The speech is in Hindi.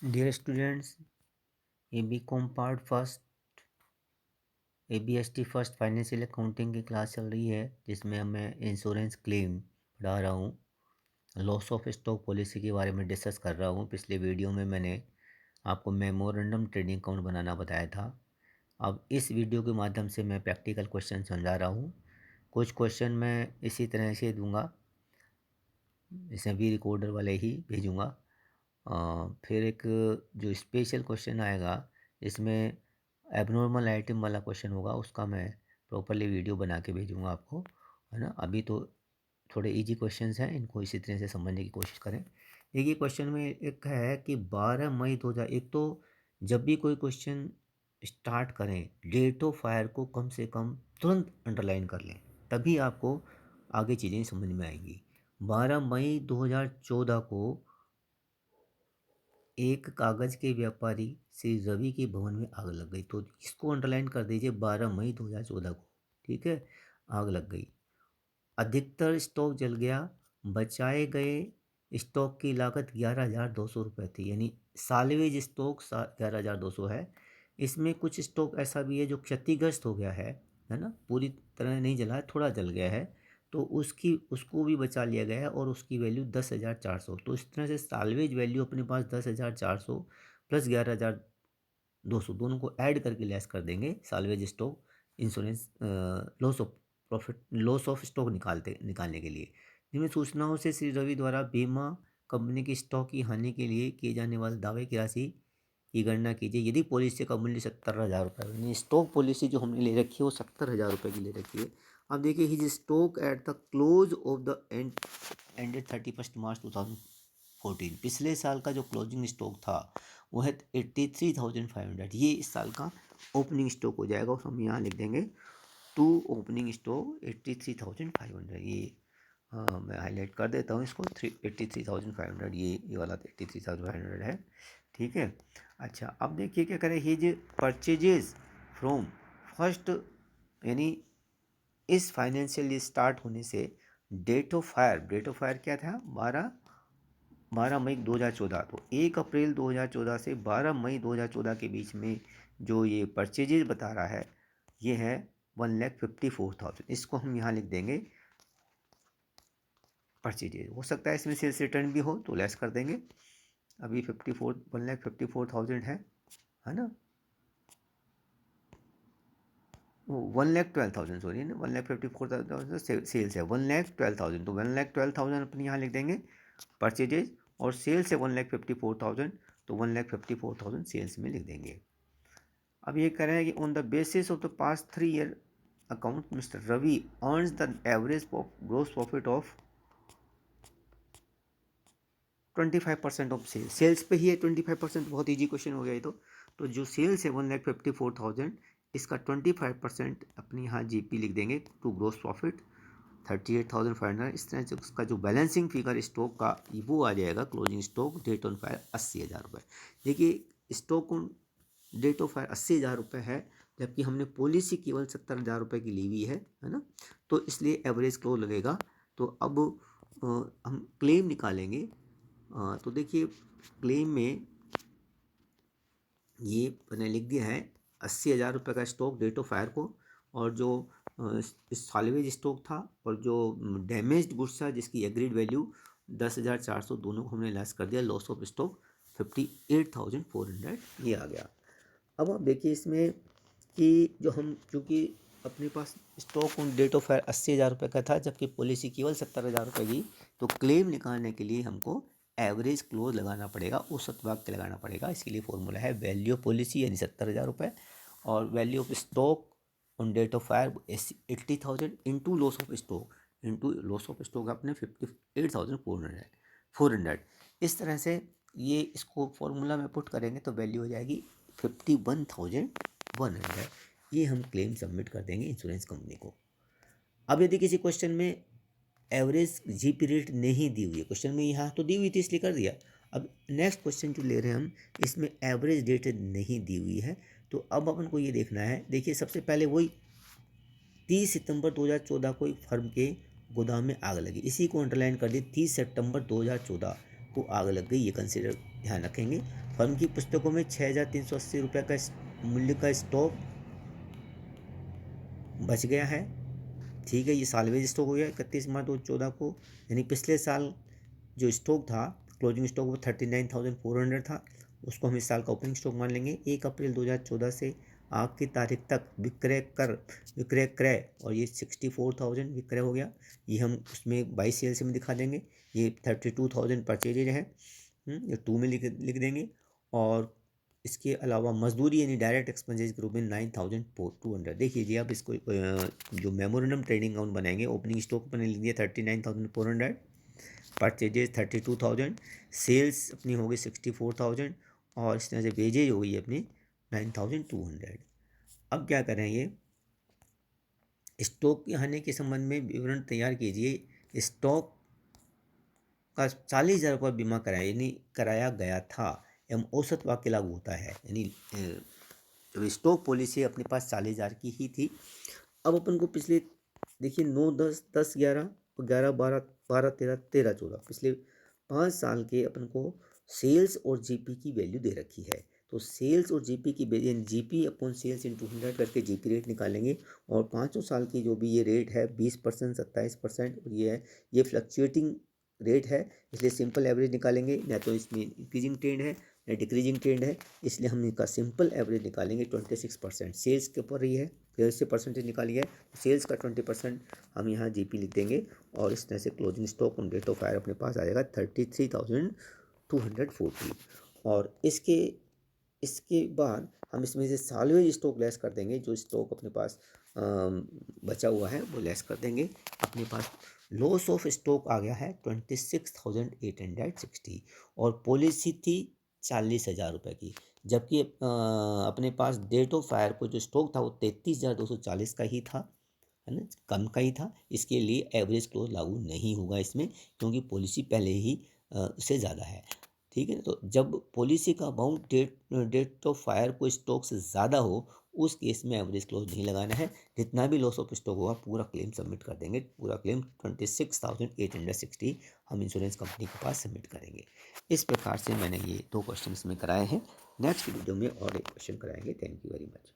डियर स्टूडेंट्स, ये B com part first ABST first financial accounting की क्लास चल रही है, जिसमें मैं इंश्योरेंस क्लेम पढ़ा रहा हूँ। लॉस ऑफ स्टॉक पॉलिसी के बारे में डिस्कस कर रहा हूँ। पिछले वीडियो में मैंने आपको मेमोरेंडम ट्रेडिंग अकाउंट बनाना बताया था। अब इस वीडियो के माध्यम से मैं प्रैक्टिकल क्वेश्चन समझा रहा हूँ। कुछ क्वेश्चन मैं इसी तरह से दूंगा, जैसे भी रिकॉर्डर वाले ही भेजूँगा। फिर एक जो स्पेशल क्वेश्चन आएगा, इसमें एबनॉर्मल आइटम वाला क्वेश्चन होगा, उसका मैं प्रॉपरली वीडियो बना के भेजूँगा आपको, है ना। अभी तो थोड़े इजी क्वेश्चंस हैं, इनको इसी तरह से समझने की कोशिश करें। देखिए क्वेश्चन में एक है कि 12 मई 2000, एक तो जब भी कोई क्वेश्चन स्टार्ट करें, डेट ऑफ फायर को कम से कम तुरंत अंडरलाइन कर लें, तभी आपको आगे चीज़ें समझ में आएंगी। 12 मई 2014 को एक कागज के व्यापारी श्री रवि के भवन में आग लग गई। तो इसको अंडरलाइन कर दीजिए, 12 मई 2014 को। ठीक है, आग लग गई। अधिकतर स्टॉक जल गया। बचाए गए स्टॉक की लागत 11,200 रुपये थी, यानी साल्वेज स्टॉक 11,200 है। इसमें कुछ स्टॉक ऐसा भी है जो क्षतिग्रस्त हो गया है ना, पूरी तरह नहीं जला है, थोड़ा जल गया है, तो उसको भी बचा लिया गया है और उसकी वैल्यू 10,400। तो इस तरह से साल्वेज वैल्यू अपने पास 10,400 प्लस 11,200 दोनों को ऐड करके लेस कर देंगे। Salvage stock insurance loss of stock निकालने के लिए जिनमें सूचनाओं से श्री रवि द्वारा बीमा कंपनी की स्टॉक की हानि के लिए किए जाने वाले दावे की राशि की गणना कीजिए। यदि पॉलिसी का मूल्य 70,000 रुपये, यानी स्टॉक पॉलिसी जो हमने ले रखी है वो 70,000 रुपये की ले रखी है। अब देखिए, his stock at the close of the ended 31 मार्च 2014, पिछले साल का जो क्लोजिंग स्टॉक था वो है 83,500। ये इस साल का ओपनिंग स्टॉक हो जाएगा, उस हम यहाँ लिख देंगे टू ओपनिंग स्टॉक 83,500। ये हाँ, मैं हाईलाइट कर देता हूँ इसको, 83,500, ये वाला 83,500 है। ठीक है। अच्छा, अब देखिए क्या करें, हिज परचेजेस फ्रॉम फर्स्ट, यानी इस फाइनेंशियल ईयर स्टार्ट होने से डेट ऑफ फायर क्या था, 12 मई 2014। तो 1 अप्रैल 2014 से 12 मई 2014 के बीच में जो ये परचेजेज बता रहा है, ये है 1,54,000। इसको हम यहाँ लिख देंगे परचेजेज। हो सकता है इसमें सेल्स रिटर्न भी हो तो लेस कर देंगे। अभी 1,54,000 है ना, 1,12,000, सॉरी ना, 1,54,000 सेल्स है, 1,12,000, तो 1,12,000 अपने यहाँ लिख देंगे परचेजेज, और सेल्स है 1,54,000, तो 1,54,000 सेल्स में लिख देंगे। अब ये कह रहे हैं कि on the basis of the past 3 year account mister Ravi earns the average gross profit of 25% of sales पे ही है 25%। बहुत ईजी क्वेश्चन हो गया ये तो जो सेल्स है 1,54,000, इसका 25% अपने यहाँ जीपी लिख देंगे टू ग्रोस प्रॉफिट 38,500। इस तरह से उसका जो बैलेंसिंग फिगर स्टॉक का वो आ जाएगा, closing stock date on fire 80,000 रुपये। देखिए stock on date of fire 80,000 रुपये है, जबकि हमने पॉलिसी केवल 70,000 रुपये की ली हुई है ना, तो इसलिए एवरेज क्लोज लगेगा। तो अब हम क्लेम निकालेंगे। तो देखिए क्लेम में ये मैंने लिख दिया है 80,000 रुपये का स्टॉक डेट ऑफ फायर को, और जो साल्वेज स्टॉक था और जो डैमेज्ड गुड्स था जिसकी एग्रीड वैल्यू 10,400, दोनों को हमने लेस कर दिया। लॉस ऑफ स्टॉक 58,400 ये आ गया। अब आप देखिए इसमें कि जो हम, चूँकि अपने पास stock on date of fire 80,000 रुपये का था, जबकि पॉलिसी केवल 70,000 रुपये की, तो क्लेम निकालने के लिए हमको एवरेज क्लोज लगाना पड़ेगा, औसत वाक्य लगाना पड़ेगा। इसके लिए फॉर्मूला है वैल्यू ऑफ पॉलिसी यानी 70,000 रुपये, और value of stock on date of fire 80,000 into loss of stock अपने 58,400। इस तरह से ये इसको फॉर्मूला में पुट करेंगे तो वैल्यू हो जाएगी 51,100। ये हम क्लेम सबमिट कर देंगे इंश्योरेंस कंपनी को। अब यदि किसी क्वेश्चन में एवरेज जीपी रेट नहीं दी हुई है, क्वेश्चन में यहाँ तो दी हुई थी इसलिए कर दिया। अब नेक्स्ट क्वेश्चन जो ले रहे हैं हम, इसमें एवरेज डेट नहीं दी हुई है, तो अब अपन को ये देखना है। देखिए सबसे पहले वही 30 सितंबर 2014 को एक फर्म के गोदाम में आग लगी, इसी को अंडरलाइन कर दी, 30 सितंबर 2014 को आग लग गई, ये कंसिडर ध्यान रखेंगे। फर्म की पुस्तकों में 6,380 रुपये का मूल्य का स्टॉक बच गया है। ठीक है, ये सालवेज स्टॉक हो गया 31 मार्च 2014 को, यानी पिछले साल जो स्टॉक था, क्लोजिंग स्टॉक वो 39,400 था, उसको हम इस साल का ओपनिंग स्टॉक मान लेंगे। 1 अप्रैल 2014 से आज की तारीख तक विक्रय क्रय और ये 64,000 विक्रय हो गया, ये हम उसमें 22 सेल्स में दिखा देंगे। ये 32,000 परचेजेज है, ये 2 में लिख देंगे। और इसके अलावा मजदूरी यानी डायरेक्ट एक्सपेंसेस के रूप में 9,200। देखिए जी, आप इसको जो मेमोरेंडम ट्रेडिंग अकाउंट बनाएंगे, ओपनिंग स्टॉक अपने लिख दिया 39,400, परचेजेज 32,000, सेल्स अपनी होगी 64,000 और इस तरह से वेजेज होगी अपनी 9,200। अब क्या करेंगे, स्टॉक के हानि के संबंध में विवरण तैयार कीजिए। स्टॉक का 40,000 रुपये बीमा कराया गया था एवं औसत वाक्य लागू होता है, यानी स्टॉक पॉलिसी अपने पास 40,000 की ही थी। अब अपन को पिछले देखिए 9, 10, 10, 11, 11, 12, 12, 13, 13, 14 पिछले 5 साल के अपन को सेल्स और जीपी की वैल्यू दे रखी है। तो सेल्स और जीपी की वैल्यू, जीपी अपॉन सेल्स इन 200 करके जीपी रेट निकालेंगे। और 5 साल की जो भी ये रेट है 20%, 27% और ये है, ये फ्लक्चुएटिंग रेट है, इसलिए सिंपल एवरेज निकालेंगे। या तो इसमें इंक्रीजिंग ट्रेंड है या डिक्रीजिंग ट्रेंड है, इसलिए हम इनका सिंपल एवरेज निकालेंगे। 26% सेल्स के ऊपर ही है, सेल्स से परसेंटेज निकाली है, सेल्स का 20% हम यहाँ जीपी लिख देंगे। और इस तरह से closing stock on date of fire अपने पास आ जाएगा 33,240। और इसके बाद हम इसमें से सालवेज स्टॉक लेस कर देंगे, जो स्टॉक अपने पास बचा हुआ है वो लेस कर देंगे। अपने पास लॉस ऑफ स्टॉक आ गया है 26,860 और पॉलिसी थी 40,000 रुपये की, जबकि अपने पास डेट ऑफ फायर को जो स्टॉक था वो 33,240 का ही था, है ना, कम का ही था। इसके लिए एवरेज क्लोज लागू नहीं होगा इसमें, क्योंकि पॉलिसी पहले ही उससे ज़्यादा है। ठीक है ना, तो जब पॉलिसी का अमाउंट डेट ऑफ फायर को स्टॉक से ज़्यादा हो, उस केस में एवरेज क्लोज नहीं लगाना है। जितना भी लॉस ऑफ स्टॉक होगा पूरा क्लेम सबमिट कर देंगे। पूरा क्लेम 26,860 हम इंश्योरेंस कंपनी के पास सबमिट करेंगे। इस प्रकार से मैंने ये 2 क्वेश्चन में कराए हैं। नेक्स्ट वीडियो में और एक क्वेश्चन कराएंगे। Thank you very much.